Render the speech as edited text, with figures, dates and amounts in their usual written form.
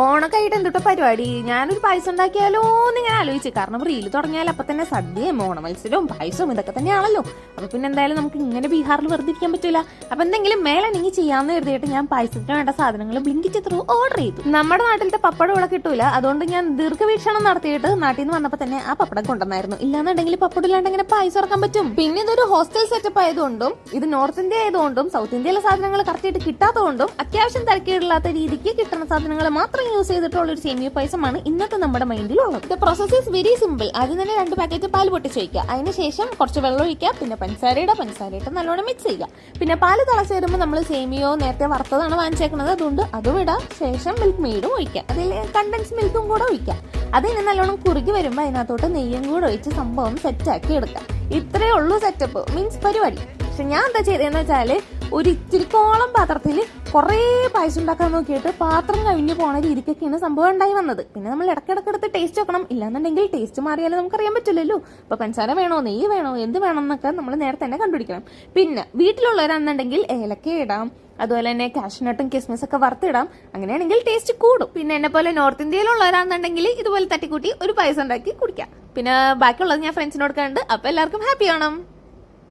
ഓണക്കായിട്ട് എന്തൊക്കെ പരിപാടി, ഞാനൊരു പായസം ഉണ്ടാക്കിയാലോ എന്നിങ്ങനെ ആലോചിച്ചു. കാരണം റീല് തുടങ്ങിയാൽ അപ്പൊ തന്നെ സദ്യയും ഓണ മത്സരവും പായസവും ഇതൊക്കെ തന്നെയാണല്ലോ. അപ്പൊ പിന്നെ എന്തായാലും നമുക്ക് ഇങ്ങനെ ബീഹാറിൽ വെറുതെ ഇരിക്കാൻ പറ്റൂല. അപ്പൊ എന്തെങ്കിലും മേലെണെങ്കിൽ ചെയ്യാന്ന് കരുതിയിട്ട് ഞാൻ പായസത്തിന് വേണ്ട സാധനങ്ങൾ ബ്ലിങ്കിറ്റ് ത്രൂ ഓർഡർ ചെയ്തു. നമ്മുടെ നാട്ടിലത്തെ പപ്പടം ഇവിടെ കിട്ടൂല, അതുകൊണ്ട് ഞാൻ ദീർഘവീക്ഷണം നടത്തിയിട്ട് നാട്ടിൽ നിന്ന് വന്നപ്പോ തന്നെ ആ പപ്പടം കൊണ്ടുവന്നായിരുന്നു. ഇല്ലാന്നുണ്ടെങ്കിൽ പപ്പടം ഇല്ലാണ്ട് എങ്ങനെ പായസം ഇറക്കാൻ പറ്റും? പിന്നെ ഇതൊരു ഹോസ്റ്റൽ സെറ്റപ്പ് ആയതുകൊണ്ടും ഇത് നോർത്ത് ഇന്ത്യ ആയതുകൊണ്ടും സൗത്ത് ഇന്ത്യയിലെ സാധനങ്ങൾ കറക്റ്റായിട്ട് കിട്ടാത്തതുകൊണ്ടും അത്യാവശ്യം തിരക്കേടില്ലാത്ത രീതിക്ക് കിട്ടുന്ന സാധനങ്ങൾ മാത്രം യൂസ് ചെയ്തിട്ടുള്ള ഒരു സേമിയ പായസമാണ് ഇന്നത്തെ നമ്മുടെ മൈൻഡിലുള്ളത്. The process is very simple. ആദ്യം തന്നെ 2 പാക്കറ്റ് പാൽ പൊട്ടിച്ച് വയ്ക്കുക. അതിനുശേഷം കുറച്ച് വെള്ളം ഒഴിക്കുക. പിന്നെ പഞ്ചസാരയിട്ട് നല്ലോണം മിക്സ് ചെയ്യുക. പിന്നെ പാല് തിളച്ച് വരുമ്പോൾ നമ്മൾ സേമിയോ നേരത്തെ വറുത്തതാണ് വാങ്ങിച്ചേക്കുന്നത്, അതുകൊണ്ട് അതും ഇടാം. ശേഷം മിൽക്ക് മെയ്ഡും ഒഴിക്കുക. അതിൽ കണ്ടൻസ് മിൽക്കും കൂടെ ഒഴിക്കുക. അതിന് നല്ലോണം കുറുകി വരുമ്പോൾ അതിനകത്തോട്ട് നെയ്യും കൂടെ ഒഴിച്ച് സംഭവം സെറ്റാക്കി എടുക്കുക. ഇത്രയേ ഉള്ളൂ സെറ്റപ്പ്, മീൻസ് പരിപാടി. പക്ഷെ ഞാൻ എന്താ ചെയ്തതെന്ന് വെച്ചാല് ഒരു ഇത്തിരിക്കോളം പാത്രത്തിൽ കുറേ പായസം ഉണ്ടാക്കാൻ നോക്കിയിട്ട് പാത്രം കഴിഞ്ഞു പോണ രീതിക്കൊക്കെയാണ് സംഭവം ഉണ്ടായി വന്നത്. പിന്നെ നമ്മൾ ഇടയ്ക്കിടയ്ക്ക് ടേസ്റ്റ് വെക്കണം, ഇല്ലാന്നുണ്ടെങ്കിൽ ടേസ്റ്റ് മാറിയാലും നമുക്കറിയാൻ പറ്റില്ലല്ലോ. ഇപ്പൊ പഞ്ചസാര വേണോ നെയ്യ് വേണോ എന്ത് വേണം എന്നൊക്കെ നമ്മൾ നേരത്തെ തന്നെ കണ്ടുപിടിക്കണം. പിന്നെ വീട്ടിലുള്ളവരാണെന്നുണ്ടെങ്കിൽ ഏലക്ക ഇടാം, അതുപോലെ തന്നെ കാഷ്നട്ടും കിസ്മിസ് ഒക്കെ വറുത്തിടാം. അങ്ങനെയാണെങ്കിൽ ടേസ്റ്റ് കൂടും. പിന്നെ എന്നെ പോലെ നോർത്ത് ഇന്ത്യയിലുള്ളവരാണെന്നുണ്ടെങ്കിൽ ഇതുപോലെ തട്ടിക്കൂട്ടി ഒരു പായസം ഉണ്ടാക്കി കുടിക്കാം. പിന്നെ ബാക്കിയുള്ളത് ഞാൻ ഫ്രണ്ട്സിനോട് കണ്ട്. അപ്പൊ എല്ലാവർക്കും ഹാപ്പി ആവണം.